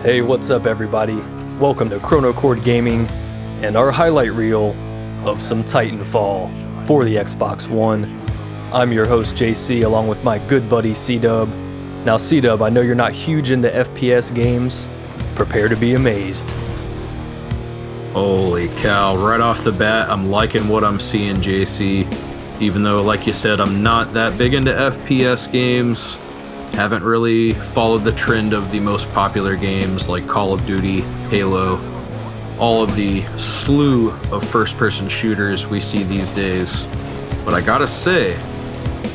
Hey, what's up everybody? Welcome to Chronochord Gaming and our highlight reel of some Titanfall for the Xbox One. I'm your host JC along with my good buddy C-Dub. Now C-Dub, I know you're not huge into FPS games. Prepare to be amazed. Holy cow, right off the bat, I'm liking what I'm seeing, JC. Even though, like you said, I'm not that big into FPS games. Haven't really followed the trend of the most popular games like Call of Duty, Halo, all of the slew of first-person shooters we see these days. But I gotta say,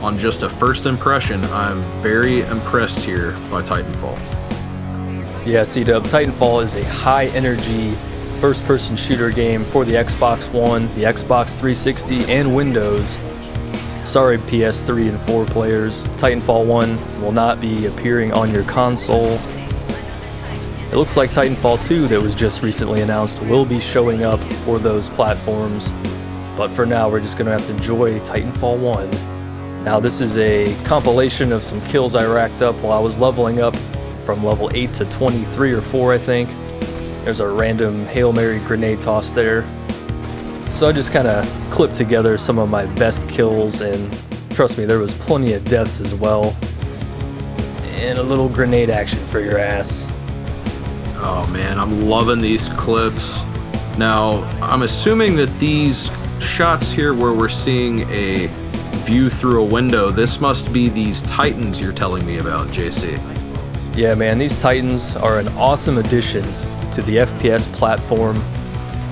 on just a first impression, I'm very impressed here by Titanfall. Yeah, C-Dub, Titanfall is a high-energy first-person shooter game for the Xbox One, the Xbox 360, and Windows. Sorry PS3 and 4 players, Titanfall 1 will not be appearing on your console. It looks like Titanfall 2 that was just recently announced will be showing up for those platforms. But for now, we're just going to have to enjoy Titanfall 1. Now this is a compilation of some kills I racked up while I was leveling up from level 8 to 23 or 4 I think. There's a random Hail Mary grenade toss there. So I just kind of clipped together some of my best kills, and trust me, there was plenty of deaths as well. And a little grenade action for your ass. Oh man, I'm loving these clips. Now, I'm assuming that these shots here where we're seeing a view through a window, this must be these Titans you're telling me about, JC. Yeah man, these Titans are an awesome addition to the FPS platform.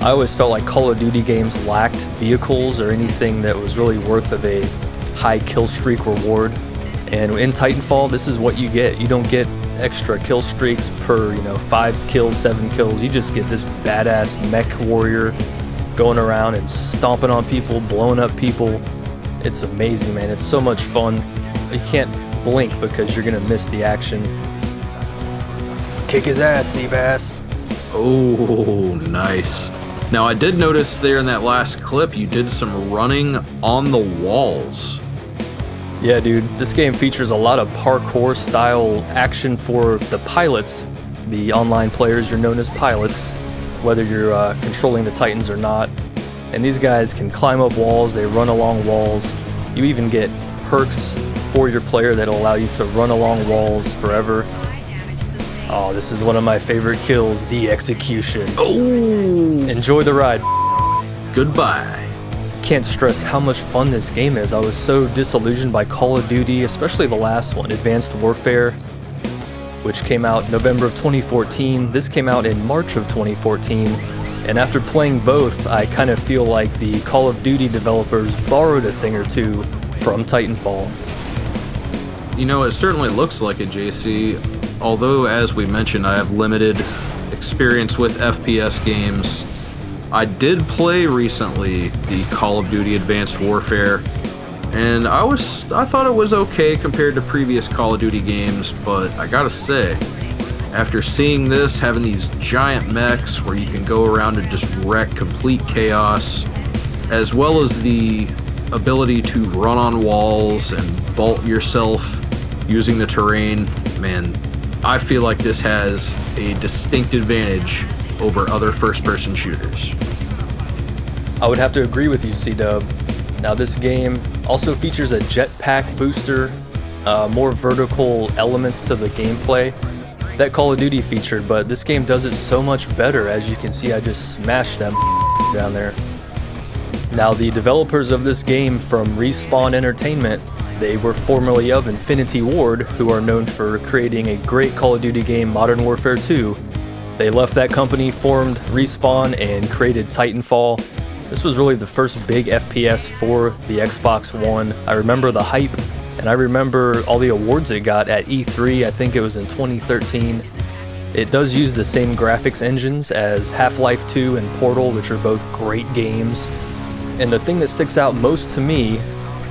I always felt like Call of Duty games lacked vehicles or anything that was really worth of a high kill streak reward. And in Titanfall, this is what you get. You don't get extra kill streaks per, 5 kills, 7 kills. You just get this badass mech warrior going around and stomping on people, blowing up people. It's amazing, man. It's so much fun. You can't blink because you're gonna miss the action. Kick his ass, Seabass. Oh, nice. Now, I did notice there in that last clip, you did some running on the walls. Yeah, dude, this game features a lot of parkour-style action for the pilots. The online players, you're known as pilots, whether you're controlling the Titans or not. And these guys can climb up walls, they run along walls. You even get perks for your player that'll allow you to run along walls forever. Oh, this is one of my favorite kills, the execution. Oh! Enjoy the ride. Goodbye. Can't stress how much fun this game is. I was so disillusioned by Call of Duty, especially the last one, Advanced Warfare, which came out November of 2014. This came out in March of 2014. And after playing both, I kind of feel like the Call of Duty developers borrowed a thing or two from Titanfall. It certainly looks like it, JC. Although, as we mentioned, I have limited experience with FPS games. I did play recently the Call of Duty Advanced Warfare, and I thought it was okay compared to previous Call of Duty games, but I gotta say, after seeing this, having these giant mechs where you can go around and just wreck complete chaos, as well as the ability to run on walls and vault yourself using the terrain, man, I feel like this has a distinct advantage over other first-person shooters. I would have to agree with you, C-Dub. Now this game also features a jetpack booster, more vertical elements to the gameplay that Call of Duty featured, but this game does it so much better. As you can see, I just smashed them down there. Now the developers of this game from Respawn Entertainment, they were formerly of Infinity Ward, who are known for creating a great Call of Duty game, Modern Warfare 2. They left that company, formed Respawn, and created Titanfall. This was really the first big FPS for the Xbox One. I remember the hype, and I remember all the awards it got at E3, I think it was in 2013. It does use the same graphics engines as Half-Life 2 and Portal, which are both great games. And the thing that sticks out most to me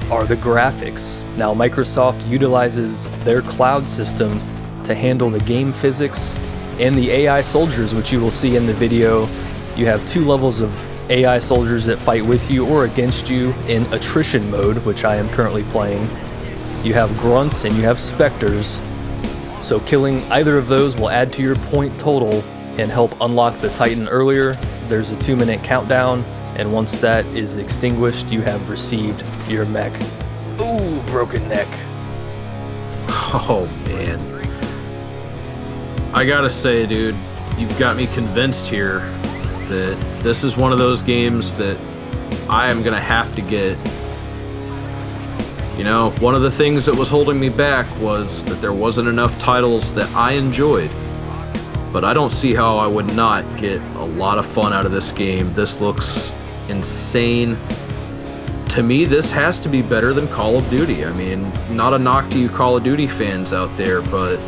are the graphics. Now Microsoft utilizes their cloud system to handle the game physics and the AI soldiers, which you will see in the video. You have 2 levels of AI soldiers that fight with you or against you in attrition mode, which I am currently playing. You have grunts and you have specters. So killing either of those will add to your point total and help unlock the Titan earlier. There's a 2-minute countdown, and once that is extinguished, you have received your mech. Ooh, broken neck. Oh, man. I gotta say, dude, you've got me convinced here that this is one of those games that I am gonna have to get. You know, one of the things that was holding me back was that there wasn't enough titles that I enjoyed. But I don't see how I would not get a lot of fun out of this game. This looks insane. To me, this has to be better than Call of Duty. I mean, not a knock to you Call of Duty fans out there, but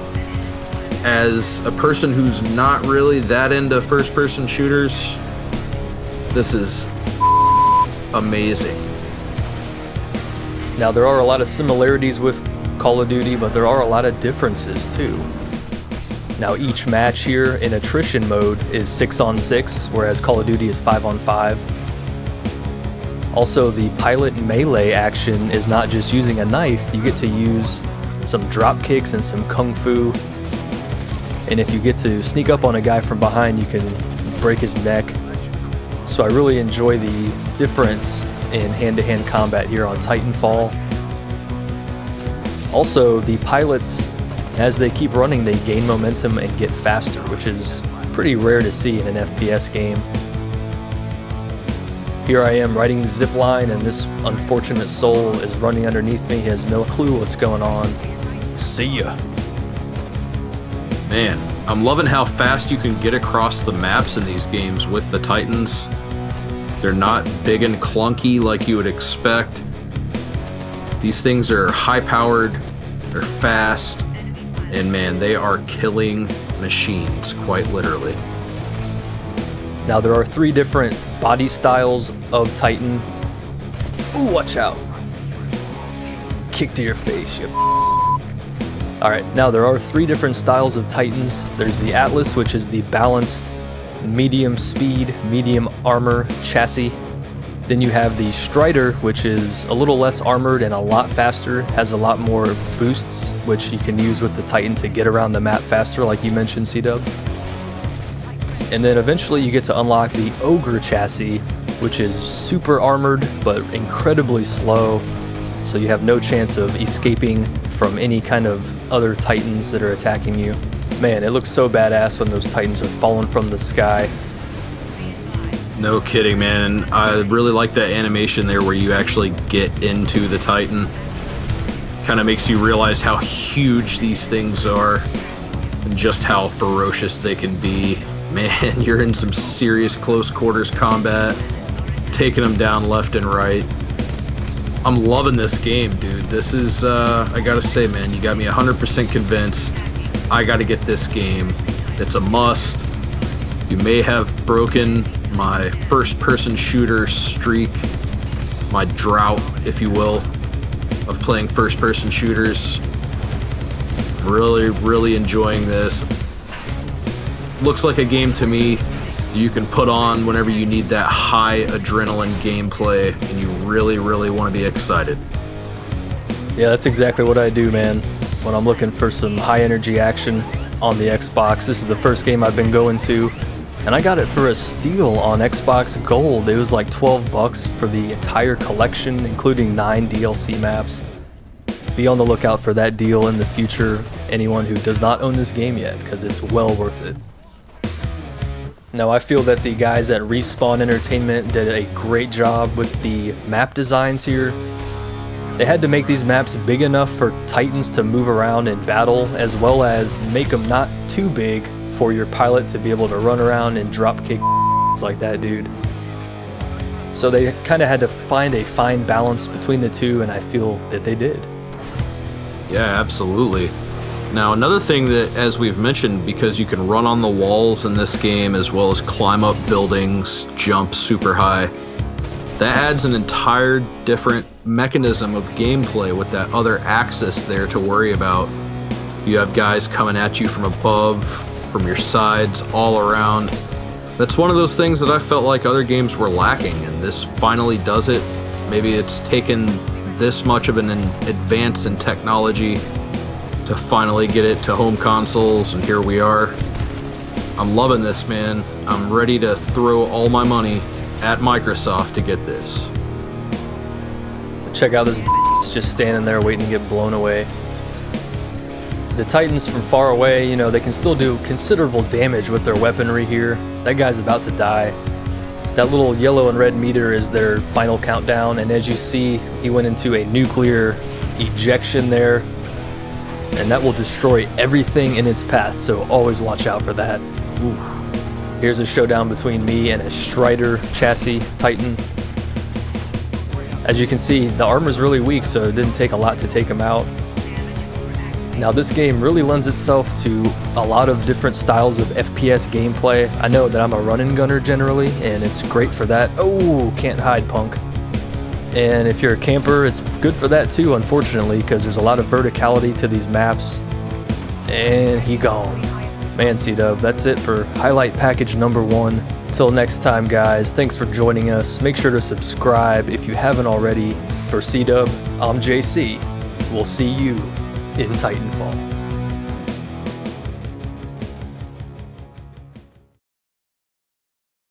as a person who's not really that into first-person shooters, this is amazing. Now, there are a lot of similarities with Call of Duty, but there are a lot of differences too. Now, each match here in attrition mode is 6-on-6, whereas Call of Duty is 5-on-5. Also, the pilot melee action is not just using a knife, you get to use some drop kicks and some kung fu. And if you get to sneak up on a guy from behind, you can break his neck. So I really enjoy the difference in hand-to-hand combat here on Titanfall. Also, the pilots, as they keep running, they gain momentum and get faster, which is pretty rare to see in an FPS game. Here I am riding the zip line, and this unfortunate soul is running underneath me. He has no clue what's going on. See ya. Man, I'm loving how fast you can get across the maps in these games with the Titans. They're not big and clunky like you would expect. These things are high-powered, they're fast, and man, they are killing machines, quite literally. Now, there are 3 different body styles of Titan. Ooh, watch out. Kick to your face, you. Alright, now there are 3 different styles of Titans. There's the Atlas, which is the balanced medium speed, medium armor chassis. Then you have the Strider, which is a little less armored and a lot faster, has a lot more boosts, which you can use with the Titan to get around the map faster, like you mentioned, C-Dub. And then eventually you get to unlock the Ogre chassis, which is super armored, but incredibly slow, so you have no chance of escaping from any kind of other Titans that are attacking you. Man, it looks so badass when those Titans are falling from the sky. No kidding, man. I really like that animation there where you actually get into the Titan. Kind of makes you realize how huge these things are and just how ferocious they can be. Man, you're in some serious close quarters combat, taking them down left and right. I'm loving this game, dude. This is, I gotta say, man, you got me 100% convinced. I gotta get this game. It's a must. You may have broken my first-person shooter streak, my drought, if you will, of playing first-person shooters. Really, really enjoying this. Looks like a game to me you can put on whenever you need that high adrenaline gameplay and you really, really want to be excited. Yeah, that's exactly what I do, man. When I'm looking for some high energy action on the Xbox, this is the first game I've been going to, and I got it for a steal on Xbox Gold. It was like $12 for the entire collection, including 9 DLC maps. Be on the lookout for that deal in the future, anyone who does not own this game yet, because it's well worth it. Now, I feel that the guys at Respawn Entertainment did a great job with the map designs here. They had to make these maps big enough for Titans to move around in battle, as well as make them not too big for your pilot to be able to run around and drop kick like that dude. So they kind of had to find a fine balance between the two, and I feel that they did. Yeah, absolutely. Now, another thing that, as we've mentioned, because you can run on the walls in this game as well as climb up buildings, jump super high, that adds an entire different mechanism of gameplay with that other axis there to worry about. You have guys coming at you from above, from your sides, all around. That's one of those things that I felt like other games were lacking, and this finally does it. Maybe it's taken this much of an advance in technology to finally get it to home consoles, and here we are. I'm loving this, man. I'm ready to throw all my money at Microsoft to get this. Check out this just standing there waiting to get blown away. The Titans from far away, you know, they can still do considerable damage with their weaponry here. That guy's about to die. That little yellow and red meter is their final countdown, and as you see, he went into a nuclear ejection there, and that will destroy everything in its path, so always watch out for that. Ooh. Here's a showdown between me and a Strider chassis Titan. As you can see, the armor's really weak, so it didn't take a lot to take him out. Now this game really lends itself to a lot of different styles of FPS gameplay. I know that I'm a run and gunner generally, and it's great for that. Oh, can't hide, punk. And if you're a camper, it's good for that too, unfortunately, because there's a lot of verticality to these maps. And he gone. Man, C-Dub, that's it for highlight package number 1. Till next time, guys, thanks for joining us. Make sure to subscribe if you haven't already. For C-Dub, I'm JC. We'll see you in Titanfall.